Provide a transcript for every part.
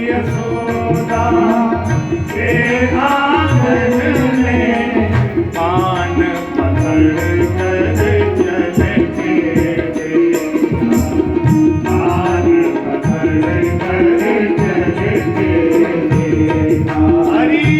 यशोदा के आंगन में पान पकड़ कर चले पान पकड़ कर चले हरि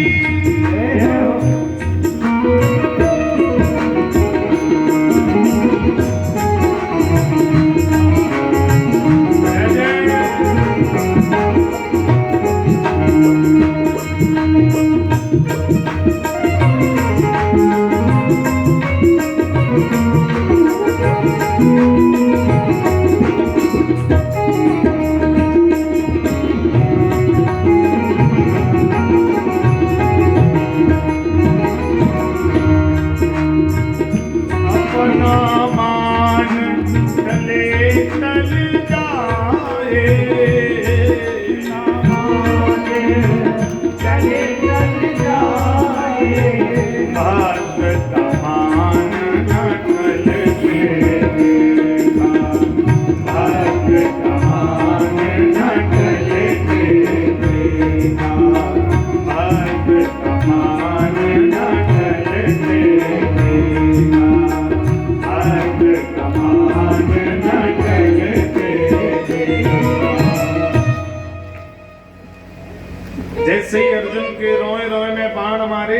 जैसे ही अर्जुन के रोए रोए में बाण मारे,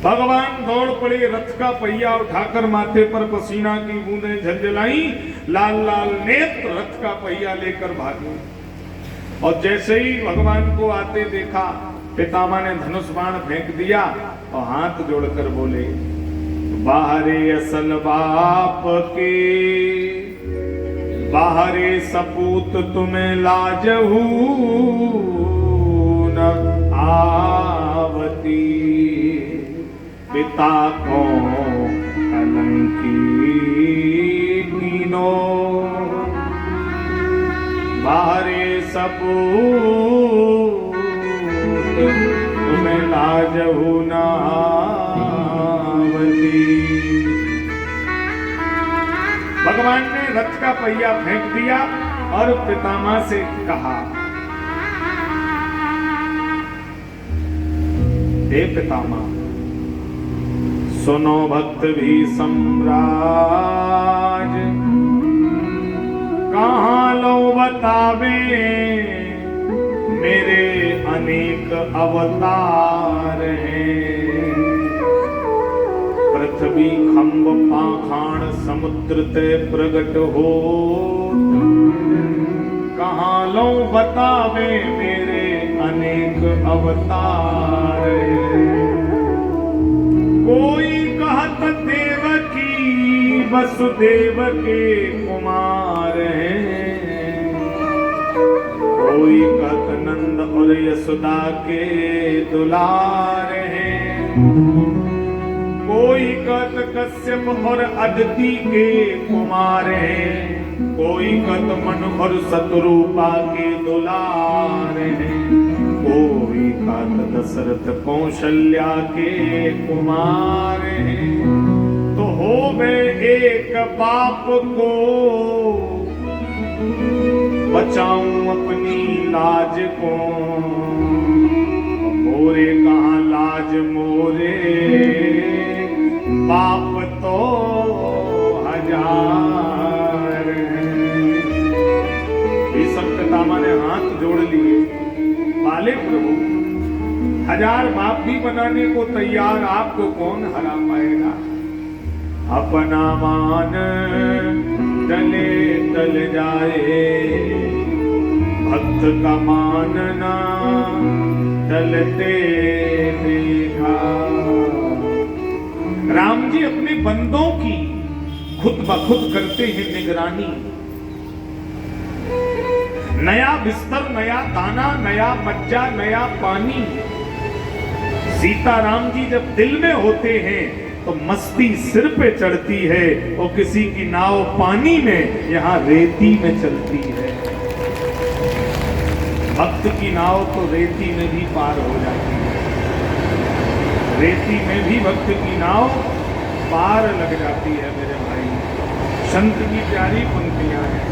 भगवान दौड़ पड़े, रथ का पहिया उठाकर माथे पर पसीना की बूंदें झलझलाई, लाल लाल नेत्र रथ का पहिया लेकर भागे। और जैसे ही भगवान को आते देखा, पितामह ने धनुष बाण फेंक दिया और हाथ जोड़कर बोले, बाहरे असल बाप के, बाहरे सपूत तुम्हें लाजहू आवती, पिता को कलंकी कीनो, बाहरे सपूत तुम्हें लाजहू नावती। भगवान ने रथ का पहिया फेंक दिया और पितामह से कहा, हे पितामह, सुनो भक्त भी सम्राज, कहाँ लो बतावे मेरे अनेक अवतार हैं। पृथ्वी खंभ पाखाण समुद्र ते प्रगट हो, कहाँ लो बतावे मेरे अनेक अवतार। कोई कहत देवकी वसुदेव के कुमार हैं, कोई कहत नंद और यशोदा के दुलार हैं, कोई कहत कश्यप और अदिति के कुमार हैं, कोई कहत मनु और शत्रुपा के दुलार हैं, कोई कहत दशरथ कौशल्या के कुमार हैं। तो होवे एक बाप को बचाऊं अपनी लाज को, मोरे कहाँ लाज मोरे, बाप तो हजार हैं। सब पितामह ने हाथ जोड़ लिए, बाले प्रभु, हजार बाप भी बनाने को तैयार, आपको कौन हरा पाएगा। अपना मान टले टल जाए, भक्त का मानना टलते देखा। राम जी अपने बंदों की खुद ब खुद करते हैं निगरानी। नया बिस्तर, नया दाना, नया मज्जा, नया पानी। सीता राम जी जब दिल में होते हैं तो मस्ती सिर पे चढ़ती है, और किसी की नाव पानी में, यहाँ रेती में चलती है। भक्त की नाव तो रेती में भी पार हो जाती है, रेती में भी भक्त की नाव पार लग जाती है। मेरे भाई, संत की प्यारी पंक्तियां हैं।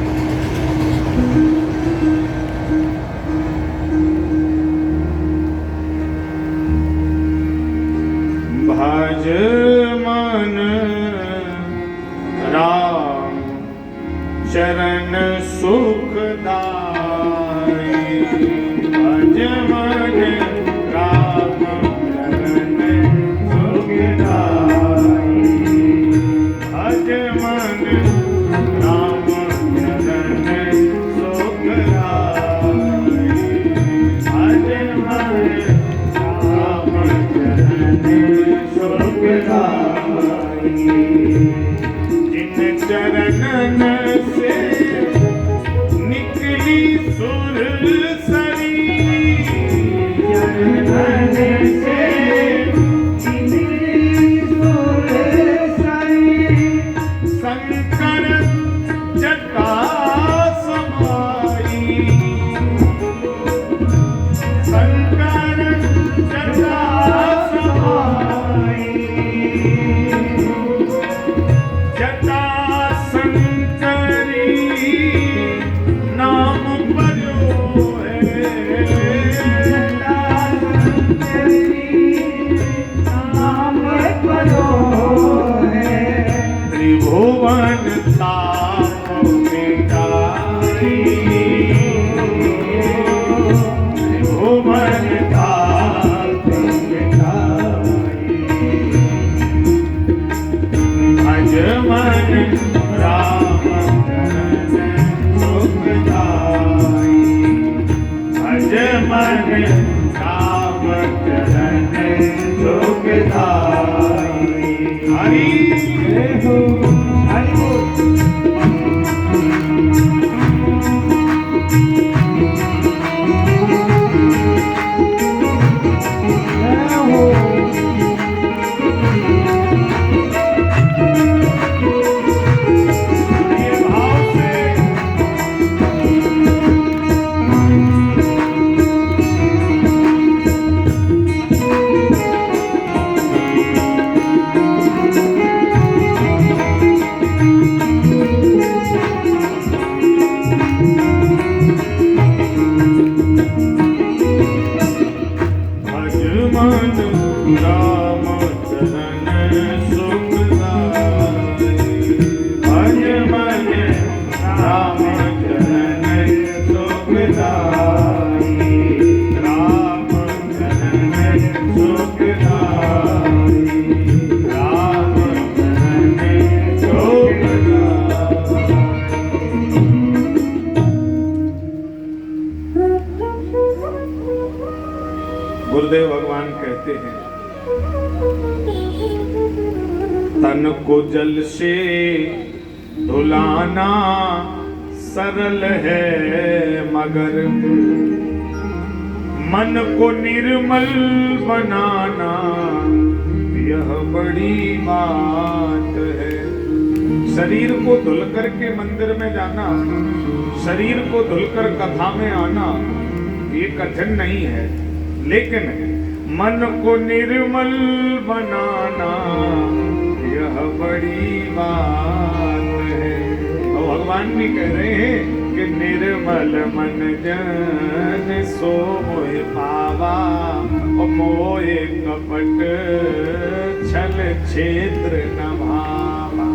मन राम चरण सुख धाई। हरि हो हरि हो। गुरुदेव भगवान कहते हैं, तन को जल से धुलाना सरल है मगर मन को निर्मल बनाना यह बड़ी बात है। शरीर को धुल करके मंदिर में जाना, शरीर को धुलकर कथा में आना ये कठिन नहीं है, लेकिन मन को निर्मल बनाना यह बड़ी बात है। और भगवान भी कह रहे हैं कि निर्मल मन जन सो मोह पावा और मोहे कपट छल क्षेत्र न भावा।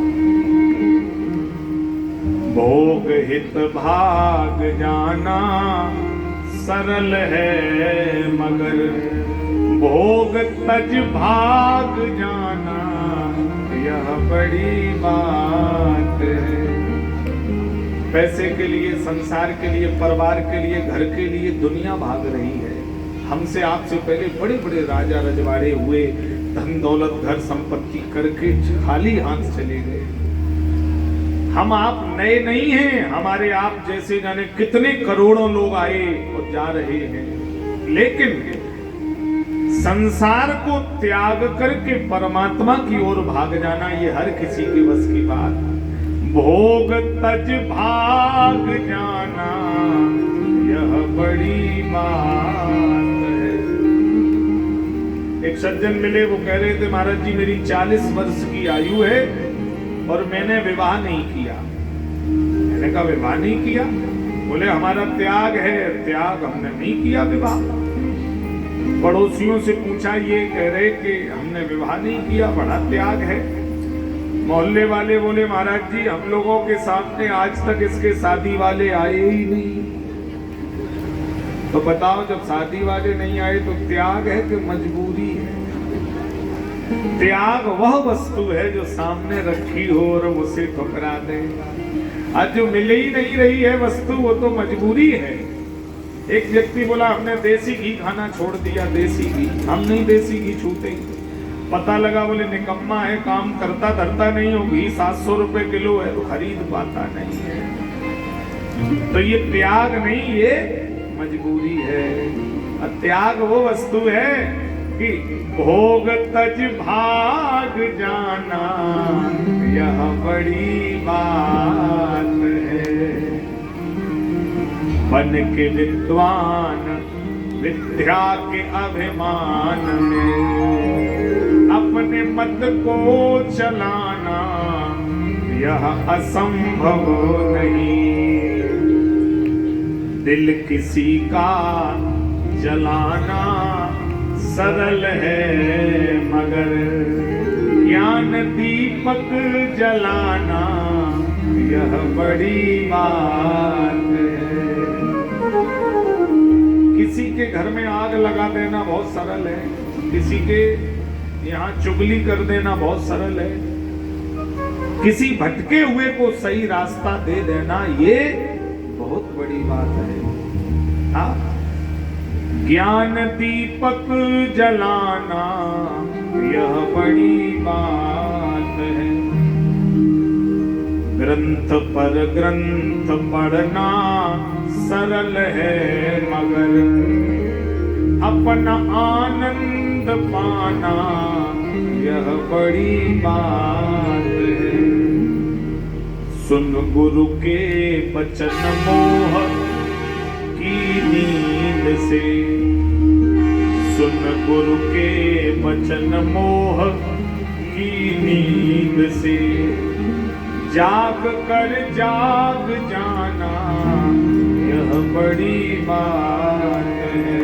भोग हित भाग जाना सरल है मगर भोग तज भाग जाना यह बड़ी बात है। पैसे के लिए, संसार के लिए, परिवार के लिए, घर के लिए दुनिया भाग रही है। हमसे आपसे पहले बड़े बड़े राजा रजवाड़े हुए, धन दौलत घर संपत्ति करके खाली हाथ चले गए। हम आप नए नहीं हैं, हमारे आप जैसे जाने कितने करोड़ों लोग आए और जा रहे हैं, लेकिन संसार को त्याग करके परमात्मा की ओर भाग जाना ये हर किसी के बस की बात। भोग तज भाग जाना यह बड़ी बात है। एक सज्जन मिले, वो कह रहे थे महाराज जी मेरी 40 वर्ष की आयु है और मैंने विवाह नहीं किया। मैंने कहा विवाह नहीं किया? बोले हमारा त्याग है, त्याग हमने नहीं किया विवाह। पड़ोसियों से पूछा, ये कह रहे कि हमने विवाह नहीं किया, बड़ा त्याग है। मोहल्ले वाले बोले महाराज जी हम लोगों के सामने आज तक इसके शादी वाले आए ही नहीं। तो बताओ जब शादी वाले नहीं आए तो त्याग है कि मजबूरी है? त्याग वह वस्तु है जो सामने रखी हो और उसे ठुकरा दे। आज जो मिल ही नहीं रही है वस्तु वो तो मजबूरी है। एक व्यक्ति बोला हमने देसी घी खाना छोड़ दिया, देसी घी हम नहीं देसी घी छूते। पता लगा बोले निकम्मा है, काम करता धरता नहीं हो, घी 700 रुपए किलो है तो खरीद पाता नहीं है। तो ये त्याग नहीं, ये मजबूरी है। त्याग वो वस्तु है कि भोग तज भाग जाना यह बड़ी बात है। बन के विद्वान विद्या के अभिमान में अपने मत को चलाना यह असंभव नहीं। दिल किसी का जलाना सरल है मगर ज्ञान दीपक जलाना यह बड़ी बात है। किसी के घर में आग लगा देना बहुत सरल है, किसी के यहाँ चुगली कर देना बहुत सरल है, किसी भटके हुए को सही रास्ता दे देना ये बहुत बड़ी बात है। हाँ, ज्ञान दीपक जलाना यह बड़ी बात है। ग्रंथ पर ग्रंथ पढ़ना सरल है, मगर अपना आनंद पाना यह बड़ी बात है। सुन गुरु के वचन मोह की नींद से, सुन गुरु के वचन मोह की नींद से, जाग कर जाग जाना यह बड़ी बात है।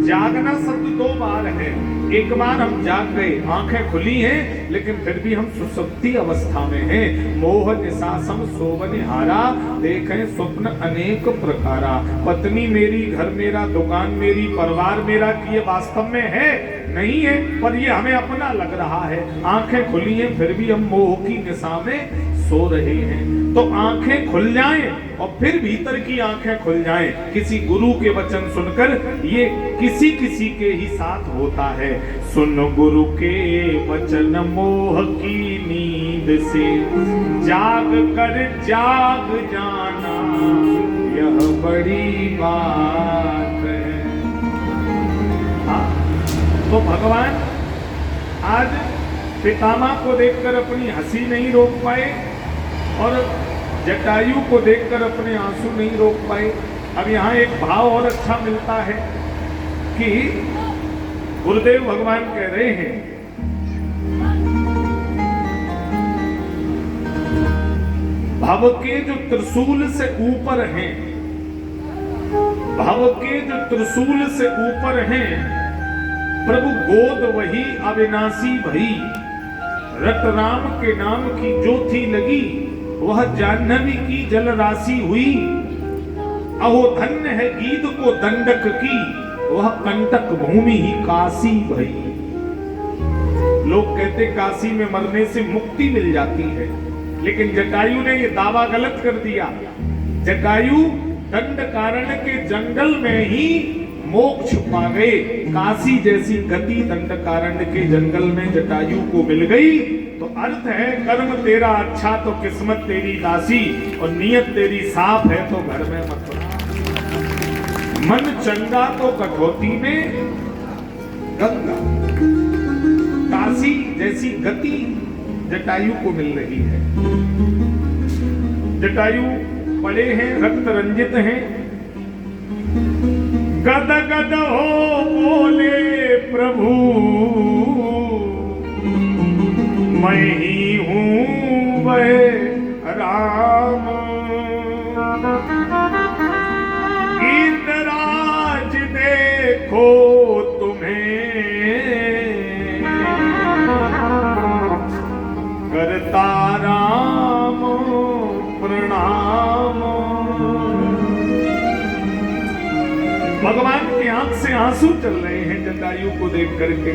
जागना शब्द दो बार है। एक बार हम जाग गए, आंखें खुली हैं, लेकिन फिर भी हम सुसुप्ति अवस्था में हैं। मोह निशा सम सोवन हारा, देखें स्वप्न अनेक प्रकारा। पत्नी मेरी, घर मेरा, दुकान मेरी, परिवार मेरा, कि ये वास्तव में है नहीं है, पर ये हमें अपना लग रहा है। आंखें खुली हैं, फिर भी हम मोह की निशा में सो रहे हैं। तो आंखें खुल जाएं और फिर भीतर की आंखें खुल जाएं किसी गुरु के वचन सुनकर, ये किसी किसी के ही साथ होता है। सुन गुरु के वचन मोह की नींद से, जाग कर जाग जाना यह बड़ी बात है। तो भगवान आज पितामह को देखकर अपनी हंसी नहीं रोक पाए और जटायु को देखकर अपने आंसू नहीं रोक पाए। अब यहाँ एक भाव और अच्छा मिलता है कि गुरुदेव भगवान कह रहे हैं, भव के जो त्रिशूल से ऊपर हैं, भव के जो त्रिशूल से ऊपर हैं, प्रभु गोद वही अविनाशी भई, रट राम के नाम की जो थी लगी, वह जाह्नवी की जल राशि हुई। अहो धन्य है गीत को दंडक की, वह कंटक भूमि ही काशी भई। लोग कहते काशी में मरने से मुक्ति मिल जाती है, लेकिन जटायु ने यह दावा गलत कर दिया। जटायु दंडकारण्य के जंगल में ही मोक्ष पा गए। काशी जैसी गति दंडकारण्य के जंगल में जटायु को मिल गई। तो अर्थ है, कर्म तेरा अच्छा तो किस्मत तेरी दासी, और नियत तेरी साफ है तो घर में मत रहा। मन चंगा तो कठौती में गंगा। काशी जैसी गति जटायु को मिल रही है। जटायु पड़े हैं, रक्त रंजित हैं, गद गद हो बोले प्रभु, मैं ही हूँ वह राम। इंद्राज देखो तुम्हें, करता राम प्रणाम। भगवान की आंख से आंसू चल रहे हैं जटायु को देख करके।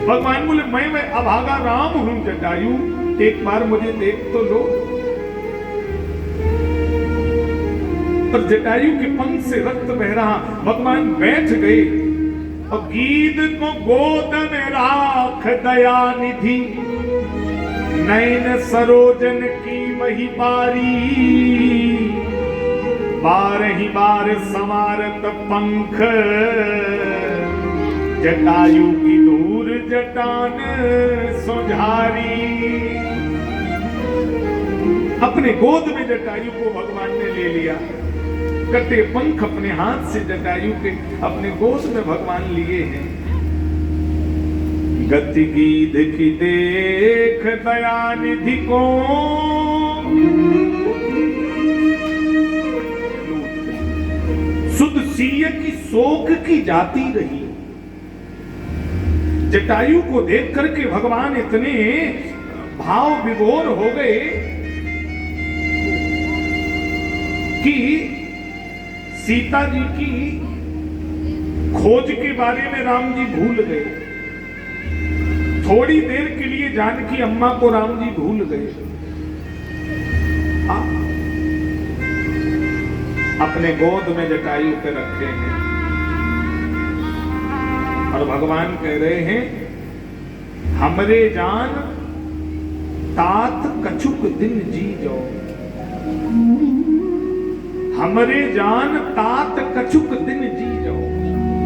भगवान बोले, मैं अभागा राम हूं जटायु, एक बार मुझे देख तो लो। पर जटायु के पंख से रक्त बह रहा। भगवान बैठ गए और गीद को गोद में राख दया निधि, नैन सरोजन की वही बारी, बार ही बार संवारत पंख, जटायु की दूर जटान सुझारी। अपने गोद में जटायु को भगवान ने ले लिया। कटे पंख अपने हाथ से जटायु के अपने गोद में भगवान लिए हैं। गति गीध की देख दयानिधि को, सुध सीय की शोक की जाती रही। जटायु को देख करके भगवान इतने भाव विभोर हो गए कि सीता जी की खोज के बारे में राम जी भूल गए। थोड़ी देर के लिए जानकी अम्मा को राम जी भूल गए। अपने गोद में जटायु पे रखे हैं और भगवान कह रहे हैं हमरे जान तात कछुक दिन जी जो, हमरे जान तात कछुक दिन जी जो।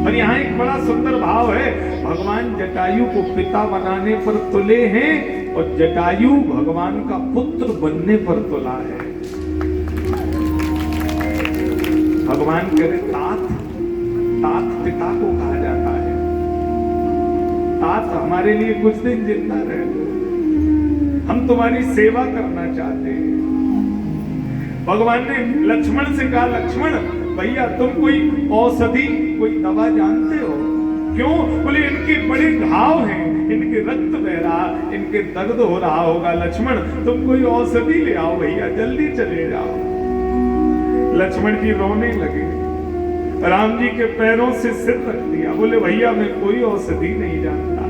और यहाँ एक बड़ा सुंदर भाव है, भगवान जटायु को पिता बनाने पर तुले हैं और जटायु भगवान का पुत्र बनने पर तुला है। भगवान कह रहे तात, तात पिता को कहा जाता है। तात हमारे लिए कुछ दिन जिंदा रह लो, हम तुम्हारी सेवा करना चाहते हैं। भगवान ने लक्ष्मण से कहा लक्ष्मण भैया तुम कोई औषधि कोई दवा जानते हो? क्यों? बोले इनके बड़े घाव हैं, इनके रक्त बह रहा, इनके दर्द हो रहा होगा। लक्ष्मण तुम कोई औषधि ले आओ भैया, जल्दी चले जाओ। लक्ष्मण जी रोने लगे, राम जी के पैरों से सिर रख दिया, बोले भैया मैं कोई औषधि नहीं जानता,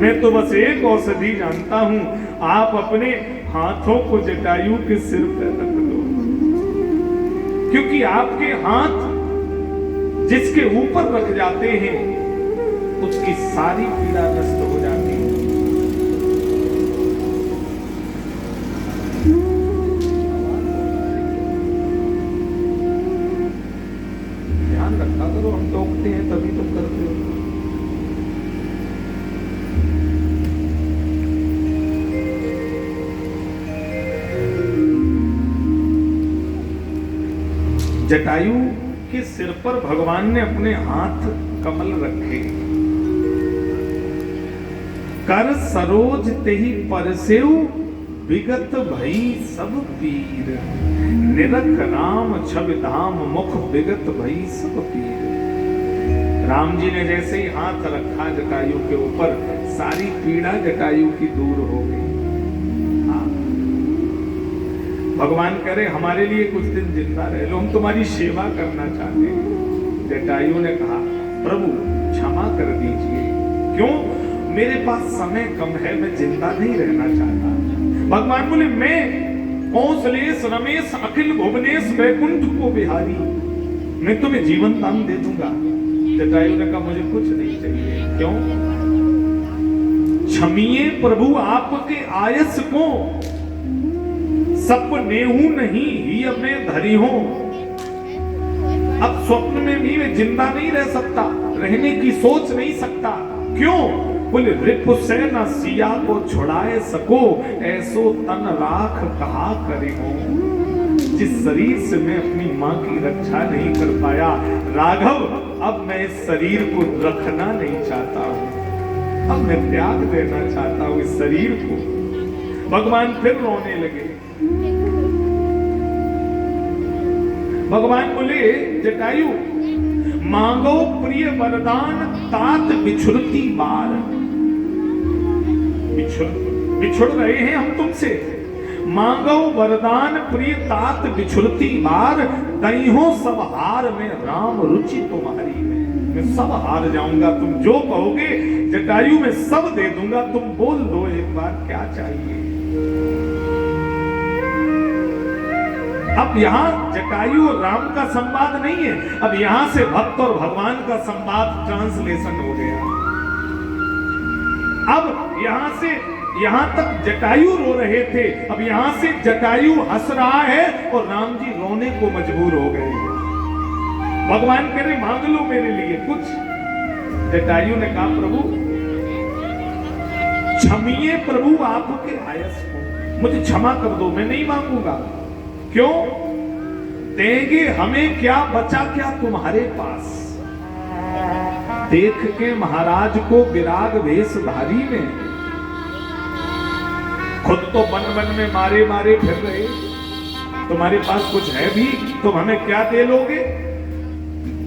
मैं तो बस एक औषधि जानता हूं, आप अपने हाथों को जटायु के सिर पर रख दो, क्योंकि आपके हाथ जिसके ऊपर रख जाते हैं उसकी सारी पीड़ा नष्ट हो जाती है। ध्यान रखा करो, हम टोकते हैं तभी तुम करते हो। जटायु के सिर पर भगवान ने अपने हाथ कमल रखे, कर सरोज तेहि परसेउ विगत भई सब पीर, निरख राम छवि धाम मुख विगत भई सब पीर। राम जी ने जैसे ही हाथ रखा जटायु के ऊपर, सारी पीड़ा जटायु की दूर हो गई। भगवान कह रहे हमारे लिए कुछ दिन जिंदा रह लो, हम तुम्हारी सेवा करना चाहते हैं। जटायु ने कहा प्रभु क्षमा कर दीजिए, क्यों? मेरे पास समय कम है, मैं जिंदा नहीं रहना चाहता। भगवान बोले मैं कौशलेश रमेश अखिल भुवनेश वैकुंठ को बिहारी, मैं तुम्हें जीवन दान दे दूंगा। जटायु ने कहा मुझे कुछ नहीं चाहिए। क्यों? क्षमिए प्रभु आपके आयस को, सपनेहू नहीं ही मैं धरी हूं। अब स्वप्न में भी मैं जिंदा नहीं रह सकता, रहने की सोच नहीं सकता। क्यों? बोले रिपु से न सिया को छुड़ाए सको, ऐसो तन राख कहा करे हो। जिस शरीर से मैं अपनी मां की रक्षा नहीं कर पाया, राघव अब मैं इस शरीर को रखना नहीं चाहता हूं, अब मैं त्याग देना चाहता हूं इस शरीर को। भगवान फिर रोने लगे। भगवान बोले जटायु मांगो प्रिय वरदान तात बिछुड़ती बार। बिछुड़ रहे हैं हम तुमसे, मांगो वरदान प्रिय तात बिछुड़ती बार, दईहो सब हार में राम रुचि तुम्हारी में। मैं सब हार जाऊंगा, तुम जो कहोगे जटायु में सब दे दूंगा, तुम बोल दो एक बार क्या चाहिए। अब यहाँ जटायु और राम का संवाद नहीं है, अब यहां से भक्त और भगवान का संवाद ट्रांसलेशन हो गया। अब यहां से यहां तक जटायु रो रहे थे, अब यहां से जटायु हंस रहा है और राम जी रोने को मजबूर हो गए हैं। भगवान कह रहे मांग लो मेरे लिए कुछ। जटायु ने कहा प्रभु क्षमिए प्रभु आपके आयस को, मुझे क्षमा कर दो, मैं नहीं मांगूंगा। क्यों? देंगे हमें क्या, बचा क्या तुम्हारे पास। देख के महाराज को विराग वेशधारी में, खुद तो वन वन में मारे मारे फिर रहे, तुम्हारे पास कुछ है भी, तुम हमें क्या दे लोगे?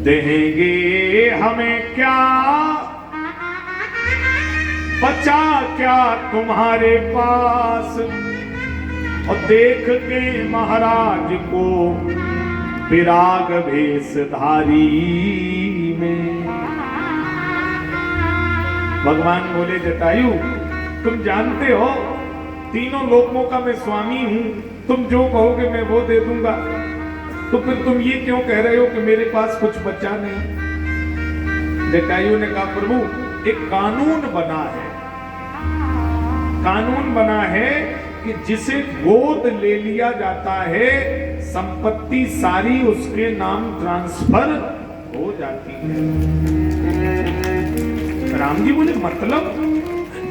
देंगे हमें क्या, बचा क्या तुम्हारे पास। और देख के महाराज को विराग वेशधारी में, भगवान बोले जटायु तुम जानते हो तीनों लोकों का मैं स्वामी हूं, तुम जो कहोगे मैं वो दे दूंगा। तो फिर तुम ये क्यों कह रहे हो कि मेरे पास कुछ बचा नहीं? जटायु ने कहा प्रभु एक कानून बना है, कानून बना है कि जिसे गोद ले लिया जाता है संपत्ति सारी उसके नाम ट्रांसफर हो जाती है। राम जी बोले मतलब?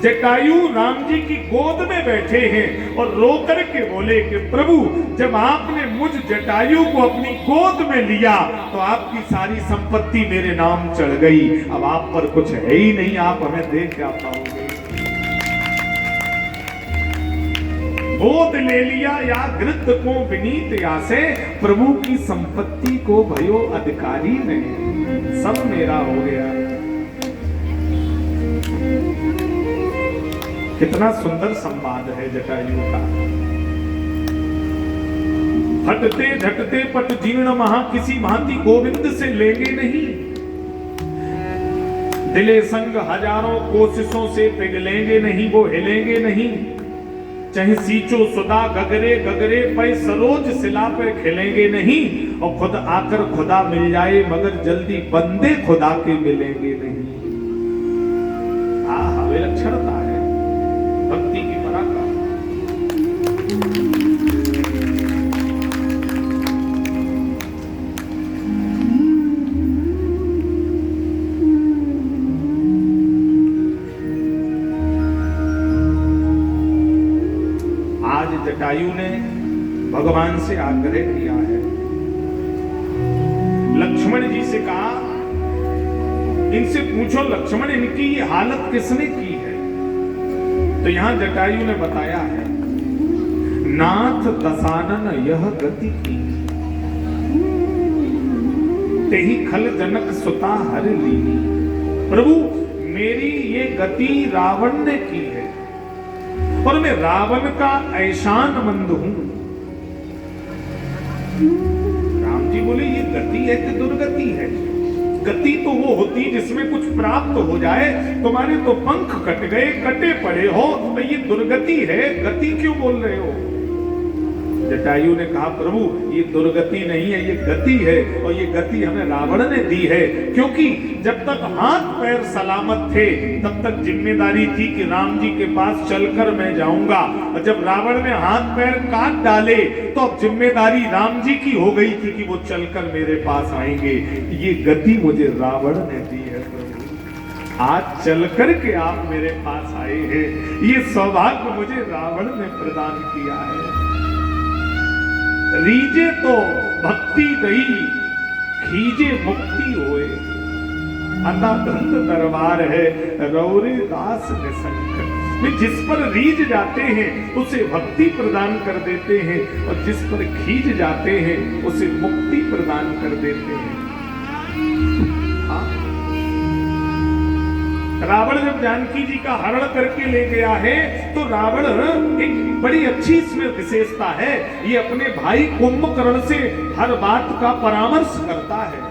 जटायु राम जी की गोद में बैठे हैं और रो करके बोले कि प्रभु जब आपने मुझ जटायु को अपनी गोद में लिया तो आपकी सारी संपत्ति मेरे नाम चढ़ गई, अब आप पर कुछ है ही नहीं, आप हमें दे क्या पाओगे? गोद ले लिया या घृत को विनीत यासे, प्रभु की संपत्ति को भयो अधिकारी नहीं, सब मेरा हो गया। कितना सुंदर संवाद है जटायु का। हटते झटते पट जीर्ण महा, किसी भांति गोविंद से लेंगे नहीं, दिले संग हजारों कोशिशों से पिघलेंगे नहीं, वो हिलेंगे नहीं, चाहे सींचो सुदा गगरे गगरे पे सरोज शिला पे खिलेंगे नहीं, और खुद आकर खुदा मिल जाए मगर जल्दी बंदे खुदा के मिलेंगे नहीं। विलक्षणता है भक्ति की पराकाष्ठा। आज जटायु ने भगवान से आग्रह किया है, लक्ष्मण जी से कहा इनसे पूछो लक्ष्मण इनकी ये हालत किसने की है? तो यहां जटायु ने बताया है, नाथ दसानन यह गति की, तेहि खल जनक सुता हर लीनी। प्रभु मेरी ये गति रावण ने की है और मैं रावण का ऐशान मंद हूं। राम जी बोले ये गति है कि दुर्गति है? गति तो वो होती जिसमें कुछ प्राप्त हो जाए, तुम्हारे तो पंख कट गए, कटे पड़े हो, तो ये दुर्गति है, गति क्यों बोल रहे हो? जटायु ने कहा प्रभु ये दुर्गति नहीं है, ये गति है, और ये गति हमें रावण ने दी है, क्योंकि जब तक हाथ पैर सलामत थे तब तक जिम्मेदारी थी कि राम जी के पास चलकर मैं जाऊंगा, और जब रावण ने हाथ पैर काट डाले तो अब जिम्मेदारी राम जी की हो गई थी कि वो चलकर मेरे पास आएंगे। ये गति मुझे रावण ने दी है प्रभु, आज चल करके आप मेरे पास आए हैं, ये सौभाग्य मुझे रावण ने प्रदान किया है। रीजे तो भक्ति दई, खीजे मुक्ति होए, अनादंत दरबार है रौरे दास निसंक। जिस पर रीझ जाते हैं उसे भक्ति प्रदान कर देते हैं, और जिस पर खींच जाते हैं उसे मुक्ति प्रदान कर देते हैं। रावण जब जानकी जी का हरण करके ले गया है तो रावण एक बड़ी अच्छी इसमें विशेषता है, ये अपने भाई कुंभकर्ण से हर बात का परामर्श करता है।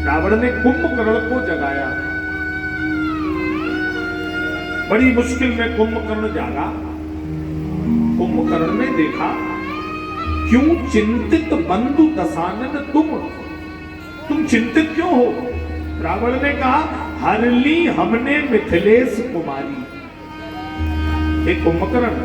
रावण ने कुंभकर्ण को जगाया, बड़ी मुश्किल में कुंभकर्ण जागा। कुंभकर्ण ने देखा, क्यों चिंतित बंधु दसानन तुम चिंतित क्यों हो? रावण ने कहा, हर ली हमने मिथिलेश कुमारी। हे कुंभकर्ण,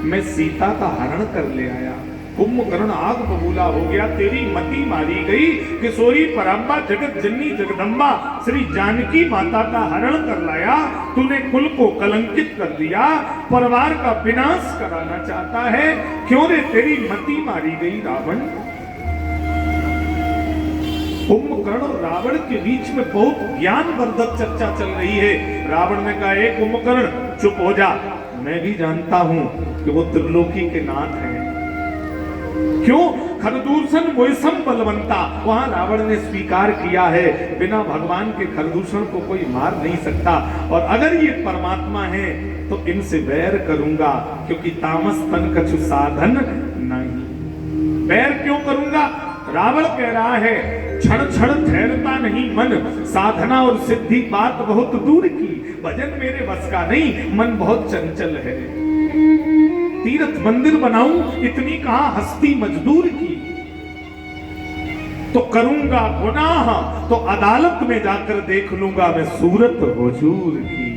मैं सीता का हरण कर ले आया। कुंभकर्ण आग बबूला हो गया, तेरी मति मारी गई। किशोरी परम्बा जगत जननी जगदम्बा श्री जानकी माता का हरण कर लाया, तूने कुल को कलंकित कर दिया, परिवार का विनाश कराना चाहता है, क्यों रे तेरी मति मारी गई रावण। कुंभकर्ण और रावण के बीच में बहुत ज्ञानवर्धक चर्चा चल रही है। रावण ने कहा, एक कुंभकर्ण चुप हो जा, मैं भी जानता हूं कि वो त्रिलोकी के नाथ हैं। क्यों? खरदूषण मोयसम बलवंता, वहां रावण ने स्वीकार किया है, बिना भगवान के खरदूषण को कोई मार नहीं सकता, और अगर ये परमात्मा है तो इनसे वैर करूंगा, क्योंकि तामस तन कछु साधन नहीं। वैर क्यों करूंगा? रावण कह रहा है, क्षण क्षण ठहरता नहीं मन, साधना और सिद्धि बात बहुत दूर की, भजन मेरे बस का नहीं, मन बहुत चंचल है। तीर्थ मंदिर बनाऊं, इतनी कहां हस्ती मजदूर की। तो करूंगा गुनाह तो अदालत में जाकर देख लूंगा मैं सूरत हुजूर की।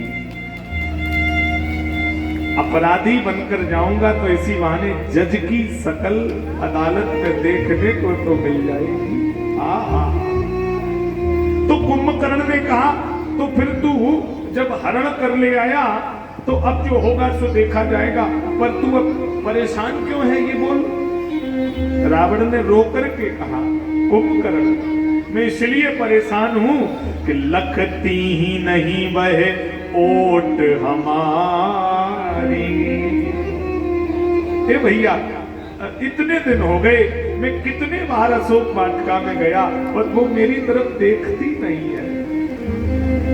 अपराधी बनकर जाऊंगा तो इसी बहाने जज की शकल अदालत में देखने को तो मिल जाएगी। तो कुंभकर्ण ने कहा तो फिर तू जब हरण कर ले आया तो अब जो होगा सो देखा जाएगा, पर तू अब परेशान क्यों है ये बोल। रावण ने रो करके कहा कुंभकर्ण मैं इसलिए परेशान हूं कि लखती ही नहीं वह ओट हमारी। ए भैया इतने दिन हो गए, मैं कितने बार अशोक वाटिका में गया पर वो मेरी तरफ देखती नहीं है।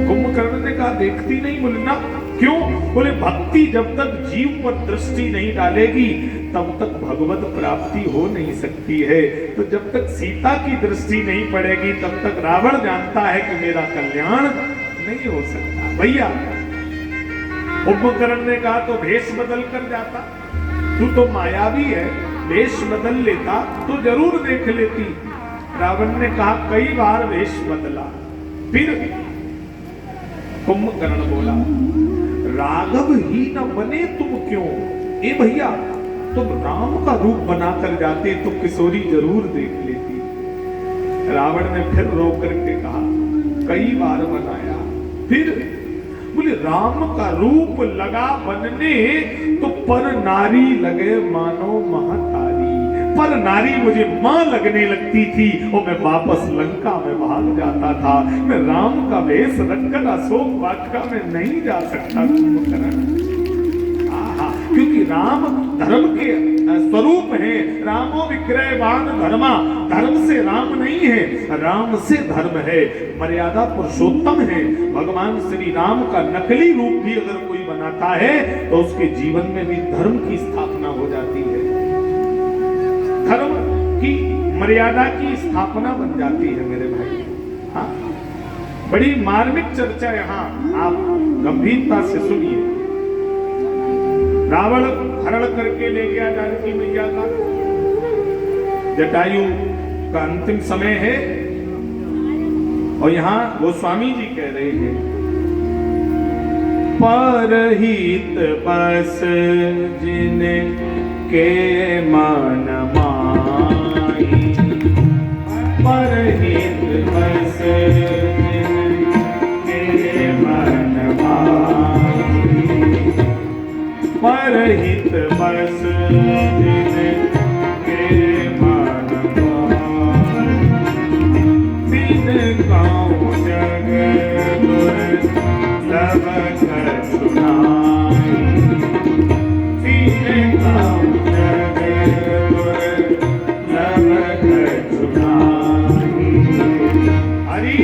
कुंभकर्ण ने कहा देखती नहीं, बोले ना क्यों, बोले भक्ति जब तक जीव पर दृष्टि नहीं डालेगी तब तक भगवत प्राप्ति हो नहीं सकती है। तो जब तक सीता की दृष्टि नहीं पड़ेगी तब तक रावण जानता है कि मेरा कल्याण नहीं हो सकता। भैया कुंभकर्ण ने कहा तो भेष बदल कर जाता, तू तो मायावी है, भेष बदल लेता तो जरूर देख लेती। रावण ने कहा कई बार भेष बदला, फिर कुंभकर्ण बोला राघव ही न बने तुम क्यों। ए भैया तुम राम का रूप बनाकर जाते तो किशोरी जरूर देख लेती। रावण ने फिर रो करके कहा कई बार बनाया, फिर बोले राम का रूप लगा बनने तो पर नारी लगे मानो महतारी। पर नारी मुझे मां लगने लगती थी और मैं वापस लंका में भाग जाता था। मैं राम का वेश रखकर अशोक वाटिका में नहीं जा सकता कुंभकर्ण। क्योंकि राम धर्म के स्वरूप है। रामो विक्रयवान धर्मा, धर्म से राम नहीं है, राम से धर्म है। मर्यादा पुरुषोत्तम है। भगवान श्री राम का नकली रूप भी अगर कोई बनाता है तो उसके जीवन में भी धर्म की स्थापना हो जाती है, धर्म की मर्यादा की स्थापना बन जाती है मेरे भाई। हाँ, बड़ी मार्मिक चर्चा यहाँ आप गंभीरता से सुनिए। रावण हरण करके ले गया जानकी मैया का, जटायु का अंतिम समय है और यहाँ गोस्वामी जी कह रहे हैं परहित बस जिनके मन माई, परहित बस जिनके मन माई, परहित बस जिनके मन माई, तीन गाँव जग दुर्लभ सुनाई, तीन गाँव जग दुर्लभ सुनाई। हरि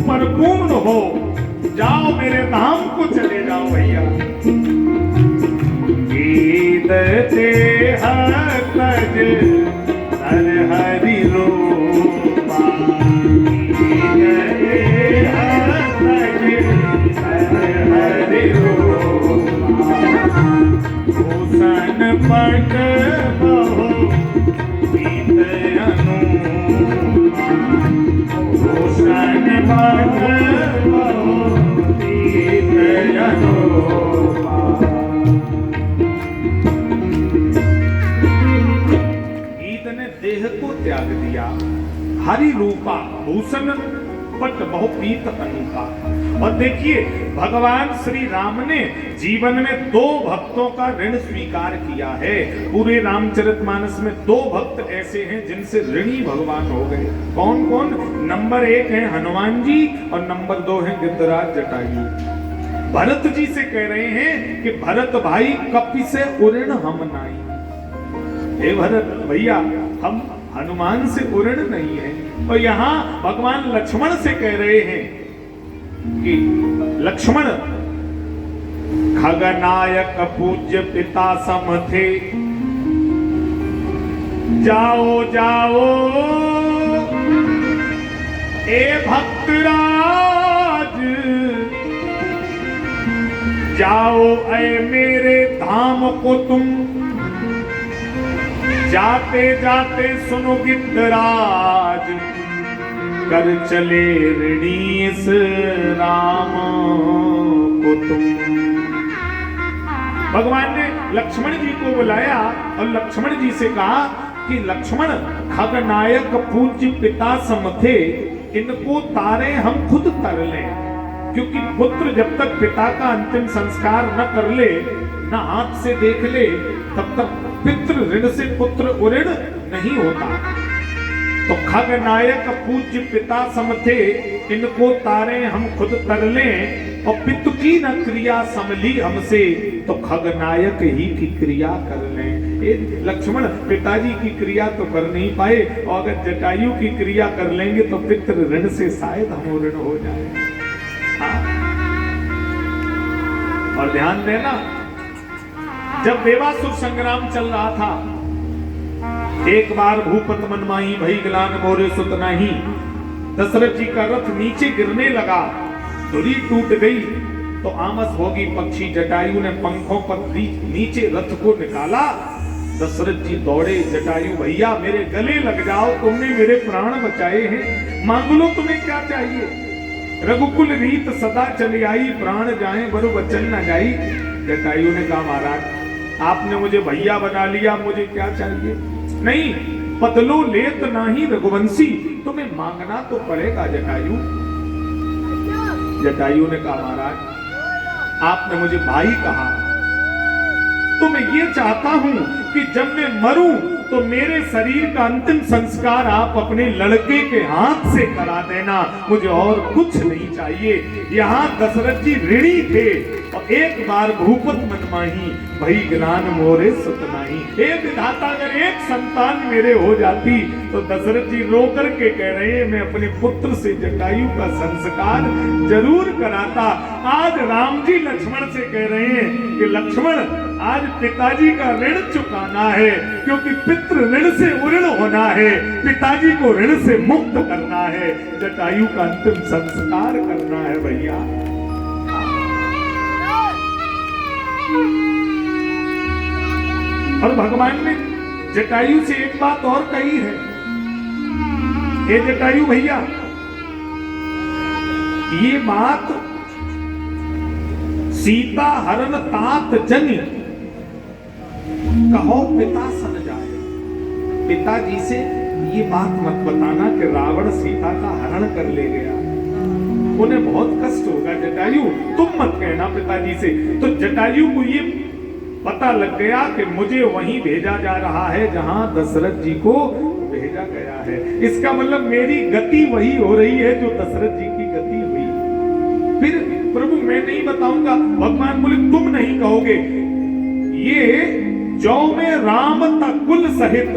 परिपूर्ण हो जाओ, मेरे धाम को चले जाओ भैया। गीत ते हज हर हरि रूपा, गीत ते हज हर हरि रूपा, भूषण पट बहु गीत अनुपा, भूषण पट बहु गीत अनुपा। ने देह को त्याग दिया। हरि रूपा भूषण पट बहुपीत अनूपा। और देखिए भगवान श्री राम ने जीवन में 2 भक्तों का ऋण स्वीकार किया है। पूरे रामचरितमानस में 2 भक्त ऐसे हैं जिनसे ऋणी भगवान हो गए। कौन कौन? नंबर 1 है हनुमान जी और नंबर 2 है गिद्धराज जटायु। भरत जी से कह रहे हैं कि भरत भाई कपि से उऋण हम नाई। हे भरत भैया, हम हनुमान से उऋण नहीं है। और यहाँ भगवान लक्ष्मण से कह रहे हैं कि लक्ष्मण खगनायक पूज्य पिता सम थे, जाओ जाओ ए भक्तराज, जाओ ऐ मेरे धाम को तुम, जाते जाते सुनो गिद्धराज, कर चले ऋणीस राम को तुम। भगवान ने लक्ष्मण जी को बुलाया और लक्ष्मण जी से कहा कि लक्ष्मण खगनायक पूज्य पिता सम थे, इनको तारे हम खुद तर लें, क्योंकि पुत्र जब तक पिता का अंतिम संस्कार न कर ले, न हाथ से देख ले, तब तक पितृ ऋण से पुत्र उऋण नहीं होता। तो खगनायक पूज्य पिता सम थे, इनको तारे हम खुद तर लें, और पितु की न क्रिया समली हमसे, तो खगनायक ही की क्रिया कर लें। ये लक्ष्मण पिताजी की क्रिया तो कर नहीं पाए, और अगर जटायु की क्रिया कर लेंगे तो पितृ ऋण से शायद हम ऋण हो जाए। और ध्यान देना, जब देवासुर संग्राम चल रहा था, एक बार भूपत मन माही भई ग्लान मोरे सुत नाही, दशरथ जी का रथ नीचे गिरने लगा, धुरी टूट गई, तो आमस भोगी पक्षी जटायु ने पंखों पर नीचे रथ को निकाला। दशरथ जी दौड़े, जटायु भैया मेरे गले लग जाओ, तुमने मेरे प्राण बचाए हैं, मांग लो तुम्हें क्या चाहिए। रघुकुल रीत सदा चली आई, प्राण जाए बरु वचन न जाई। जटायु ने कहा महाराज आपने मुझे भैया बना लिया, मुझे क्या चाहिए? नहीं, बदलो लेत नाही रघुवंशी, तुम्हें मांगना तो पड़ेगा जटायु। जटायु ने कहा महाराज आपने मुझे भाई कहा, तो मैं ये चाहता हूं कि जब मैं मरूं तो मेरे शरीर का अंतिम संस्कार आप अपने लड़के के हाथ से करा देना, मुझे और कुछ नहीं चाहिए। यहाँ दशरथ जी ऋणी थे, और एक बार भूपत मन माही भई ग्लान मोरे सुत नाही। हे विधाता, अगर एक संतान मेरे हो जाती तो दशरथ जी रो करके कह रहे हैं मैं अपने पुत्र से जटायु का संस्कार जरूर कराता। आज राम जी लक्ष्मण से कह रहे हैं कि लक्ष्मण आज पिताजी का ऋण चुकाना है, क्योंकि पितृ ऋण से उऋण होना है, पिताजी को ऋण से मुक्त करना है, जटायु का अंतिम संस्कार करना है भैया। और भगवान ने जटायु से एक बात और कही है, ये जटायु भैया ये बात सीता हरण तात जनि कहो पिता सन जाए। पिताजी से ये बात मत बताना कि रावण सीता का हरण कर ले गया, उन्हें बहुत कष्ट होगा जटायु, तुम मत कहना पिताजी से। तो जटायु को ये पता लग गया कि मुझे वहीं भेजा जा रहा है जहां दशरथ जी को भेजा गया है। इसका मतलब मेरी गति वही हो रही है जो दशरथ जी की गति हुई। फिर प्रभु मैं नहीं बताऊंगा, भगवान बोले तुम नहीं कहोगे। ये जो में राम तकुल सहित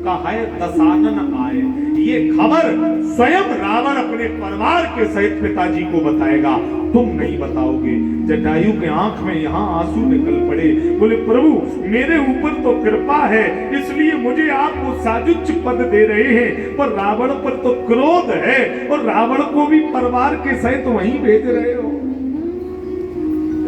कहे दशानन आए, ये खबर स्वयं रावण अपने परिवार के सहित पिताजी को बताएगा, तुम नहीं बताओगे। जटायु के आंख में यहाँ आंसू निकल पड़े, बोले प्रभु मेरे ऊपर तो कृपा है, इसलिए मुझे आप वो साजुच्च पद दे रहे हैं, पर रावण पर तो क्रोध है और रावण को भी परिवार के सहित वहीं भेज रहे हो।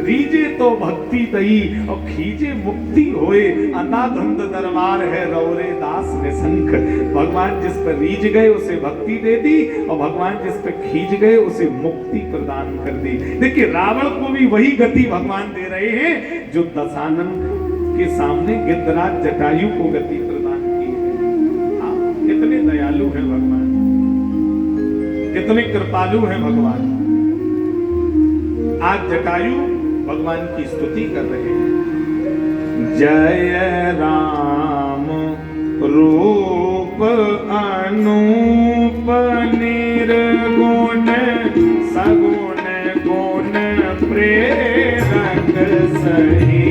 रीजे तो भक्ति दई और खींचे मुक्ति होए, अनाधुंध दरबार है रौरे दास निसंक। भगवान जिस पर रीझ गए उसे भक्ति दे दी, और भगवान जिस पर खींच गए उसे मुक्ति प्रदान कर दी। देखिए रावण को भी वही गति भगवान दे रहे हैं जो दशानन के सामने गिद्धराज जटायु को गति प्रदान की है। कितने कृपालु हैं भगवान। आज जटायु भगवान की स्तुति कर रहे हैं। जय राम रूप अनूप निर्गुण सगुण गुण प्रेरक सही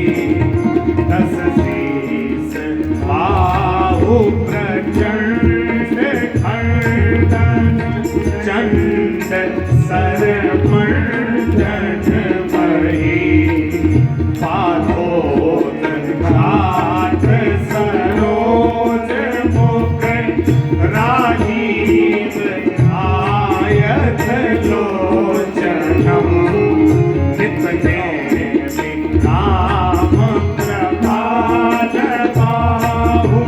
दस शीस बाहु प्रचंड खंडन चंड सरमंडन मही पादोदन घाट सरोज मुख राजीव आयत लोचनम नित्य विक्राम प्रभात बाहु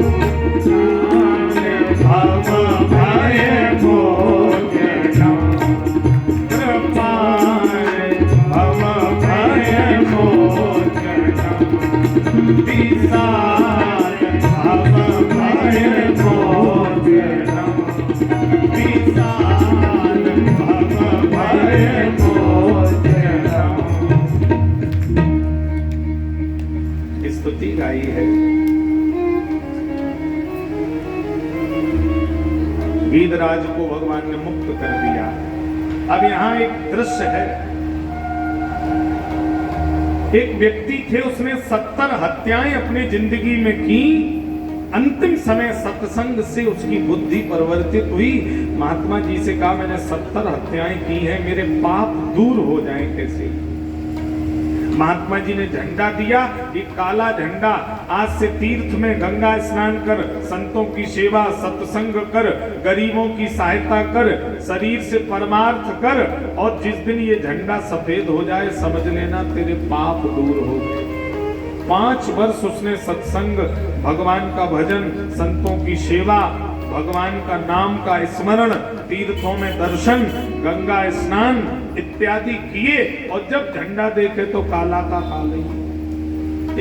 भव भय मोचनम कृपाण भव भय मोचनम विशाल भव भय मोचनम विशाल भव भय मोचनम। स्तुति गाई है। गीधराज को भगवान ने मुक्त कर दिया। अब यहां एक दृश्य है। एक व्यक्ति थे, उसने 70 हत्याएं अपनी जिंदगी में की। अंतिम समय सत्संग से उसकी बुद्धि परिवर्तित हुई। महात्मा जी से कहा, मैंने 70 हत्याएं की हैं, मेरे पाप दूर हो जाएं कैसे? महात्मा जी ने झंडा दिया, एक काला झंडा। आज से तीर्थ में गंगा स्नान कर, संतों की सेवा सत्संग कर, गरीबों की सहायता कर, शरीर से परमार्थ कर, और जिस दिन ये झंडा सफेद हो जाए समझ लेना तेरे पाप दूर हो गए। 5 वर्ष उसने सत्संग, भगवान का भजन, संतों की सेवा, भगवान का नाम का स्मरण, तीर्थों में दर्शन, गंगा स्नान इत्यादि किए, और जब झंडा देखे तो काला का काला ही।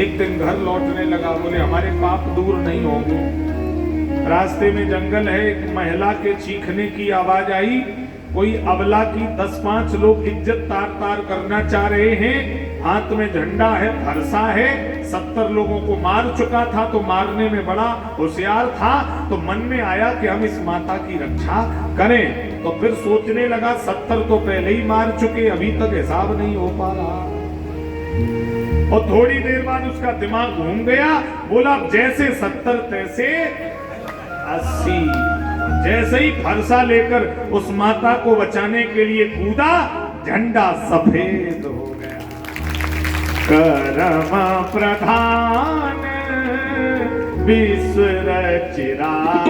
एक दिन घर लौटने लगा, बोले हमारे पाप दूर नहीं होंगे। रास्ते में जंगल है, एक महिला के चीखने की आवाज आई। कोई अबला की 10-5 लोग इज्जत तार तार करना चाह रहे हैं। हाथ में झंडा है, फरसा है, 70 लोगों को मार चुका था, तो मारने में बड़ा होशियार था। तो मन में आया कि हम इस माता की रक्षा करें। तो फिर सोचने लगा 70 तो पहले ही मार चुके, अभी तक हिसाब नहीं हो पा रहा। और थोड़ी देर बाद उसका दिमाग घूम गया, बोला जैसे 70 तैसे 80। जैसे ही फरसा लेकर उस माता को बचाने के लिए कूदा, झंडा सफेद हो गया। करम प्रधान विश्व रचिराता,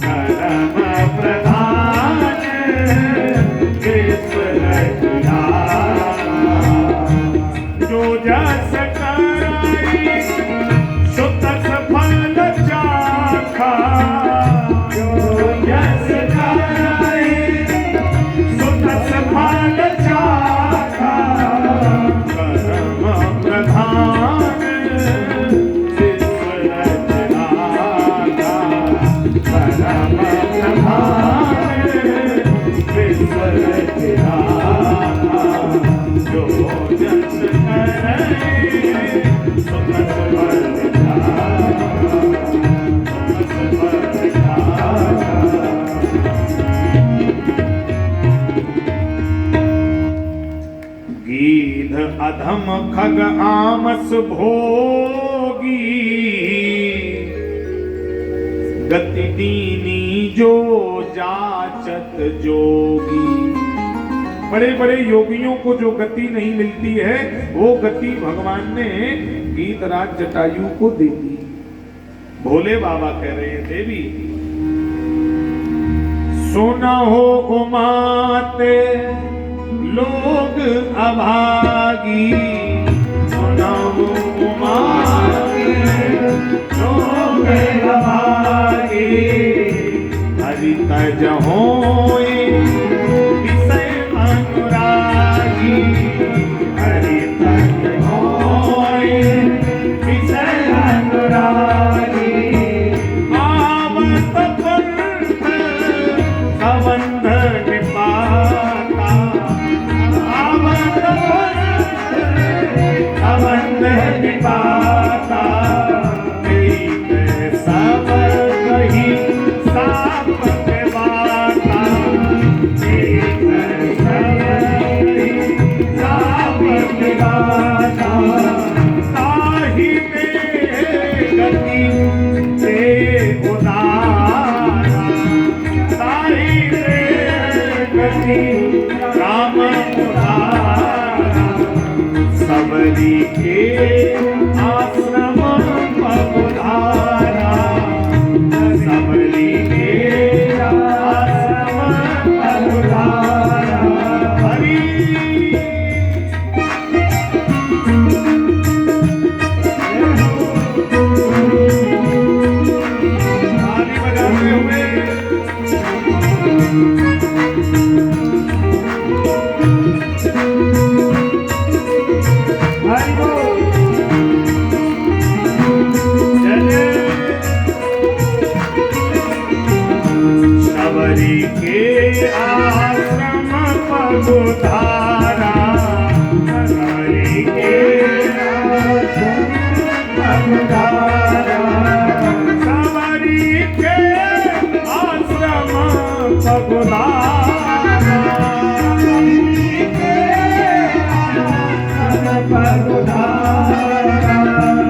करम प्रधान विश्व रचिराता, जो जस कराई सो तस फल चाखा, जो जस कराई सो तस फल चाखा, करम प्रधान विश्व रचनाता, करम प्रधान विश्व रचनाता, जो जस कराई सो तस फल चाखा, गीध अधम खग आमस भोगी, गति दीनी जो जाचत जोगी। बड़े बड़े योगियों को जो गति नहीं मिलती है, वो गति भगवान ने गीधराज जटायु को दे दी। भोले बाबा कह रहे हैं, देवी सुना हो उमाते लोग अभागी, सुना हो उमाते लोग अभागी, हरि तज होए विषय अनुरागी, हरि तज होए विषय अनुरागी, आवत पंथ कवन सबरी के आश्रम पगुधारा, सबरी के आश्रम पगुधारा, सबरी के आश्रम पगुधारा,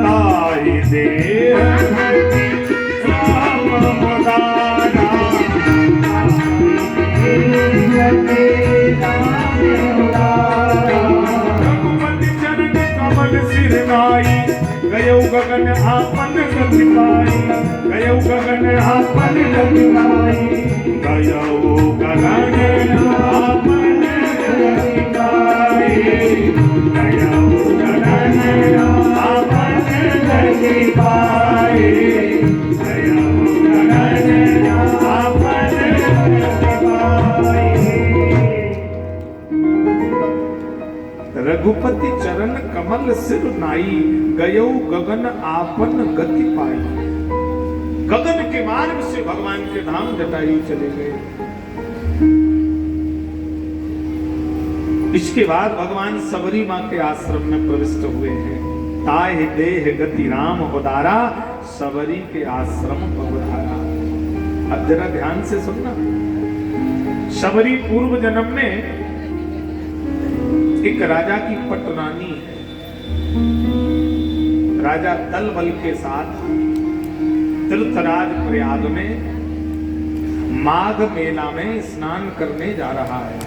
ताई देह राम मुदारा, रघुपति चरण कमल सिर नाई, गयौ गगन आपन गति पाई, गयौ गगन आपन गति पाई, गयौ गगन आपन गति पाई, गयौ गगन आपन गति पाई, गयौ गगन आपन गति पाई। रघुपति चरण कमल सिर नाई, गयौ गगन आपन गति पाई। गगन के मार्ग से भगवान के धाम जटायु चले गए। इसके बाद भगवान सबरी मां के आश्रम में प्रविष्ट हुए हैं। ताहि देह गति राम उदारा, सबरी के आश्रम पगुधारा। अब जरा ध्यान से सुनना। सबरी पूर्व जन्म में एक राजा की पटरानी है। राजा दल बल के साथ तीर्थराज प्रयाग में माघ मेला में स्नान करने जा रहा है।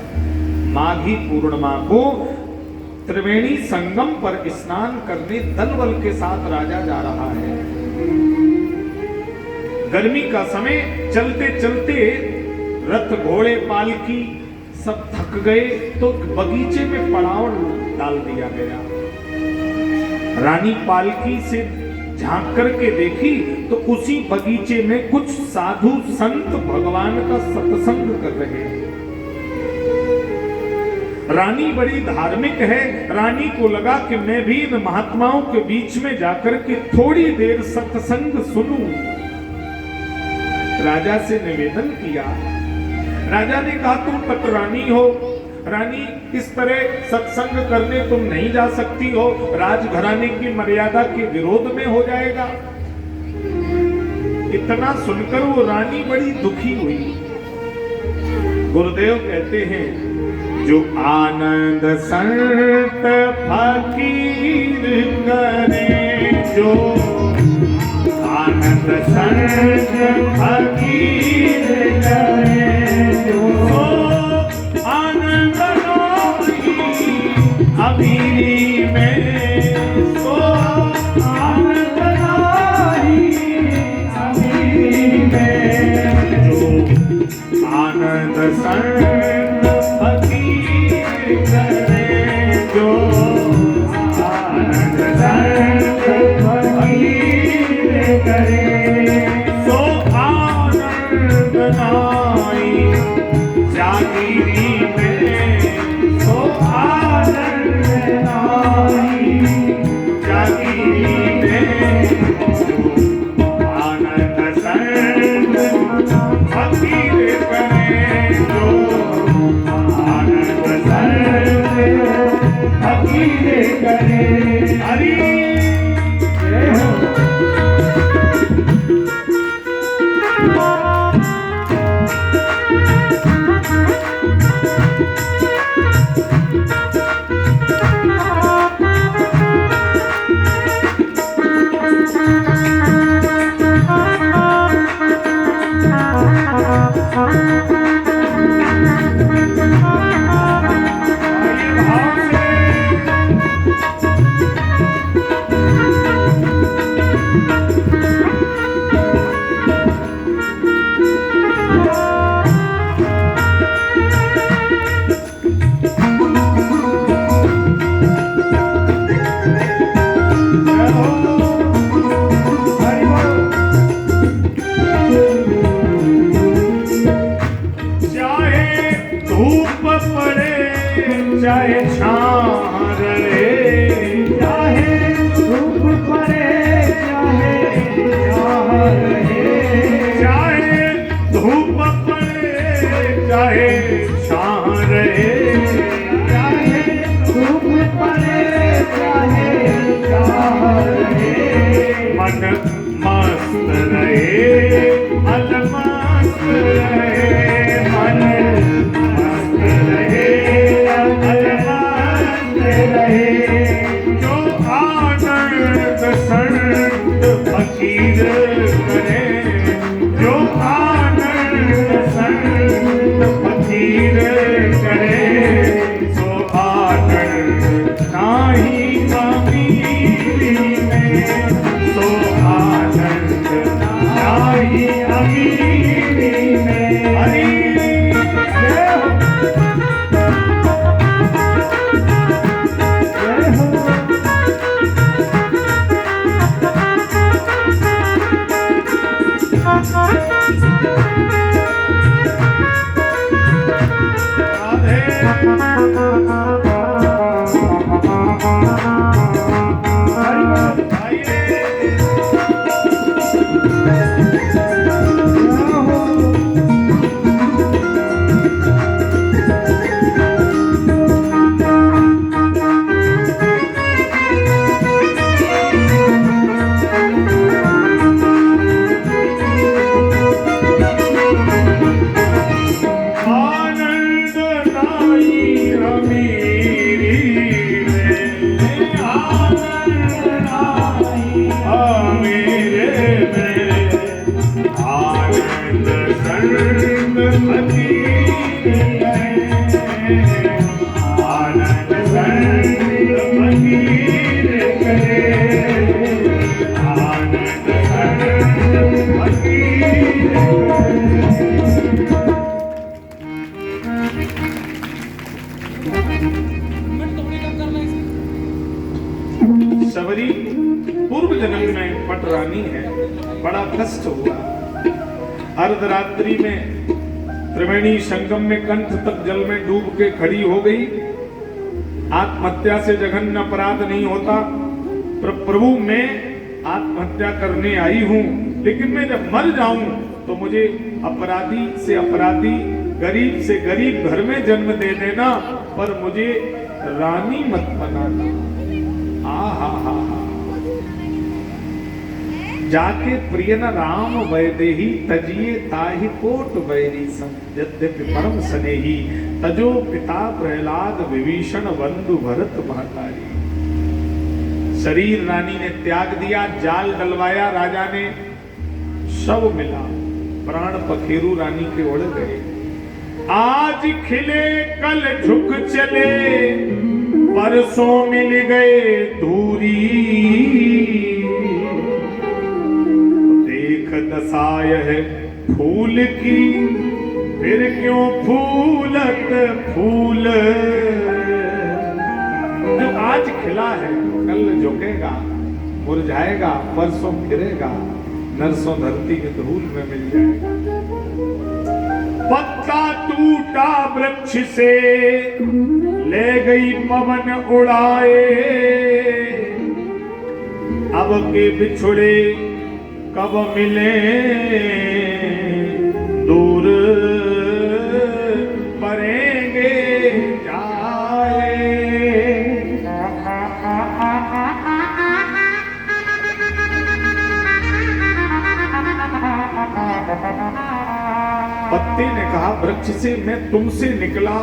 माघी पूर्णिमा को त्रिवेणी संगम पर स्नान करने दल बल के साथ राजा जा रहा है। गर्मी का समय, चलते चलते रथ घोड़े पालकी सब थक गए तो बगीचे में पड़ाव डाल दिया गया। रानी पालकी से झांक करके देखी तो उसी बगीचे में कुछ साधु संत भगवान का सत्संग कर रहे हैं। रानी बड़ी धार्मिक है। रानी को लगा कि मैं भी इन महात्माओं के बीच में जाकर के थोड़ी देर सत्संग सुनूं। राजा से निवेदन किया। राजा ने कहा तुम पटरानी हो, रानी इस तरह सत्संग करने तुम नहीं जा सकती हो, राजघराने की मर्यादा के विरोध में हो जाएगा। इतना सुनकर वो रानी बड़ी दुखी हुई। गुरुदेव कहते हैं जो आनंद संत फकीर करे, जो आनंद संत फकीर करे, जो आनंद अमीरी में, सो आनंद अमीरी में, जो आनंद संत फकीर करे, जो आनंद संत फकीर करे, सो आनंद नाई जागीरी में, सो आनंद नाई जागीरी में, जो आनंद संत फकीर करे, जो आनंद संत फकीर करे। हरि जय हो। चाहे छां रहे, चाहे धूप पड़े चाहे छां रहे, मन मस्त रहे अलमस्त रहे, मन मस्त रहे अलमस्त रहे। जो आनंद संत फकीर करे, जो आनंद संत फकीर करे, सो आनंद नाही अमीरी में, सो आनंद नाही अमीरी में। हरि जय हो जय हो। आनंद नाई अमीरी में, आनंद नाई अमीरे में, आनंद संत फकीर करे, आनंद संत फकीर करे, आनंद संत फकीर करे। सबरी पूर्व जन्म में पटरानी है, बड़ा कष्ट हुआ। अर्धरात्रि में त्रिवेणी संगम में कंठ तक जल में डूब के खड़ी हो गई। आत्महत्या से जघन्य अपराध नहीं होता, प्रभु मैं आत्महत्या करने आई हूं, लेकिन मैं जब मर जाऊं तो मुझे अपराधी से अपराधी, गरीब से गरीब घर में जन्म दे देना, पर मुझे रानी मत बनाना। जाके प्रिय न राम वैदेही, तजिए ताहि कोट वैरी सम, यद्यपि परम स्नेही, तजो पिता प्रहलाद विभीषण बंधु भरत महतारी। शरीर रानी ने त्याग दिया, जाल डलवाया राजा ने, शव मिला, प्राण पखेरु रानी के उड़ गए। आज खिले कल झुक चले, परसों मिल गए दूरी, देख दशाय है फूल की, फिर क्यों फूलत फूल। जो आज खिला है कल झुकेगा, मुरझाएगा, परसों फिरेगा, नरसों धरती के धूल में मिल जाएगा। पत्ता टूटा वृक्ष से, ले गई पवन उड़ाए, अब के बिछुड़े कब मिले, दूर परेंगे जाए। पत्ते ने कहा वृक्ष से मैं तुमसे निकला,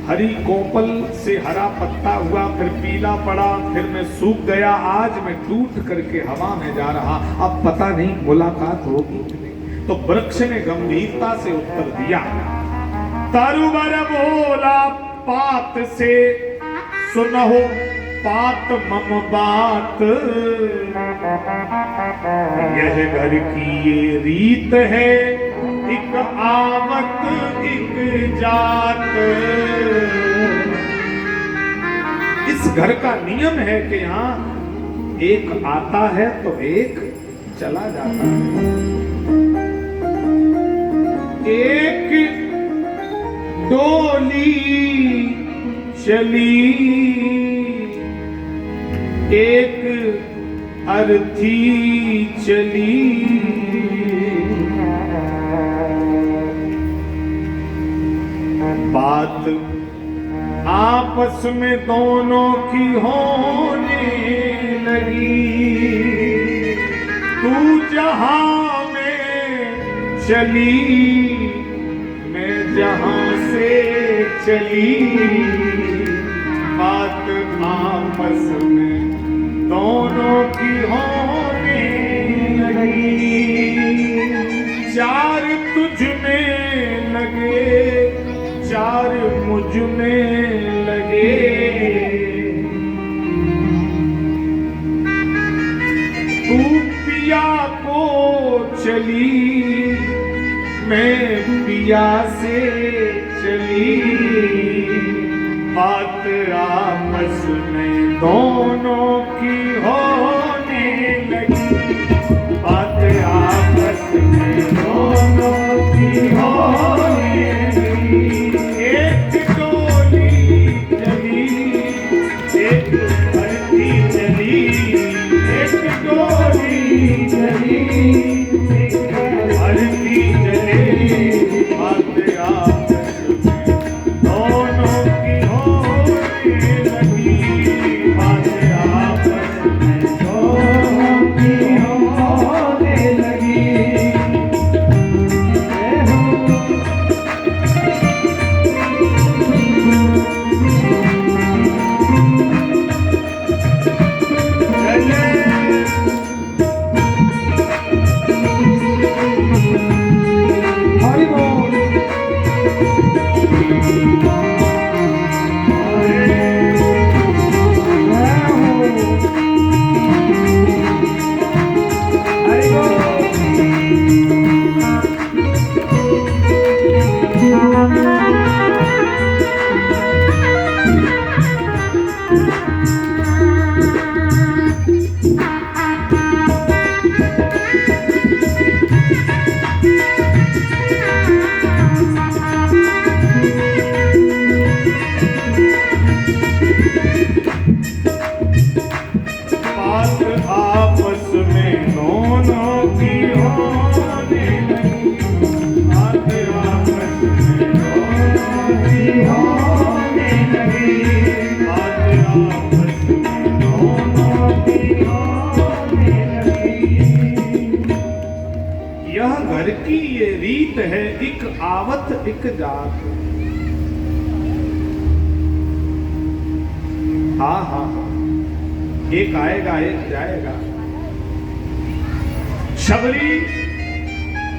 हरी कोपल से हरा पत्ता हुआ, फिर पीला पड़ा, फिर मैं सूख गया, आज मैं टूट करके हवा में जा रहा, अब पता नहीं मुलाकात होगी कि नहीं। तो वृक्ष ने गंभीरता से उत्तर दिया, तरुवर बोला पात से, सुनहो पात मम बात, यह घर की ये रीत है, एक आवत एक जात। इस घर का नियम है कि यहाँ एक आता है तो एक चला जाता है। एक डोली चली, एक अर्थी चली, बात आपस में दोनों की होने लगी। तू जहां में चली, मैं जहां से चली, बात आपस में दोनों की होने लगी। चार तुझ में लगे, चार मुझ में लगे, तू पिया को चली, मैं पिया से चली, बात आपस में दोनों की होने लगी। बात आपस में दोनों की होने लगी। एक डोली चली, एक धरती चली, एक डोली चली, एक धरती चली, बात आपस में दोनों की होने लगी। बात आपस में दोनों की होने लगी। हरि बोल। हरि बात आपस में दोनों की होने लगी। बात आपस में दोनों की होने लगी। बात आपस में दोनों की होने लगी। यह घर की ये रीत है, एक आवत एक जात। हाँ हाँ हाँ, एक आएगा एक जाएगा। शबरी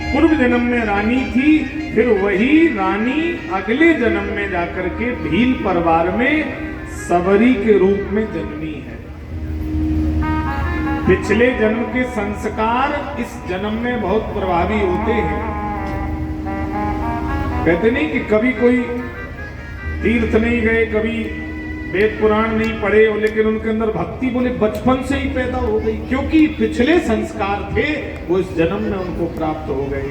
पूर्व जन्म में रानी थी, फिर वही रानी अगले जन्म में जाकर के भील परिवार में सबरी के रूप में जन्मी है। पिछले जन्म के संस्कार इस जन्म में बहुत प्रभावी होते हैं। कहते नहीं कि कभी कोई तीर्थ नहीं गए, कभी वेद पुराण नहीं पढ़े हो, लेकिन उनके अंदर भक्ति बोले बचपन से ही पैदा हो गई, क्योंकि पिछले संस्कार थे वो इस जन्म में उनको प्राप्त हो गए।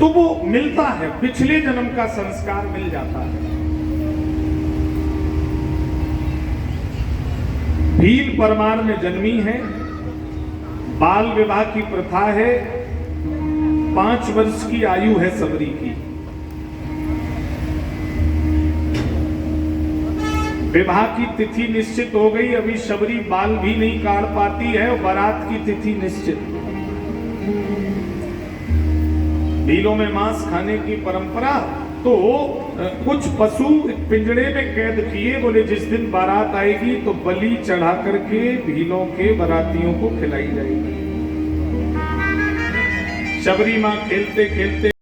तो वो मिलता है, पिछले जन्म का संस्कार मिल जाता है। भील परमार में जन्मी है। बाल विवाह की प्रथा है। 5 वर्ष की आयु है सबरी की। विवाह की तिथि निश्चित हो गई, अभी सबरी बाल भी नहीं काट पाती है और बारात की तिथि निश्चित। भीलों में मांस खाने की परंपरा, तो कुछ पशु पिंजड़े में कैद किए, बोले जिस दिन बारात आएगी तो बलि चढ़ा करके भीलों के बारातियों को खिलाई जाएगी। शबरी मां खेलते खेलते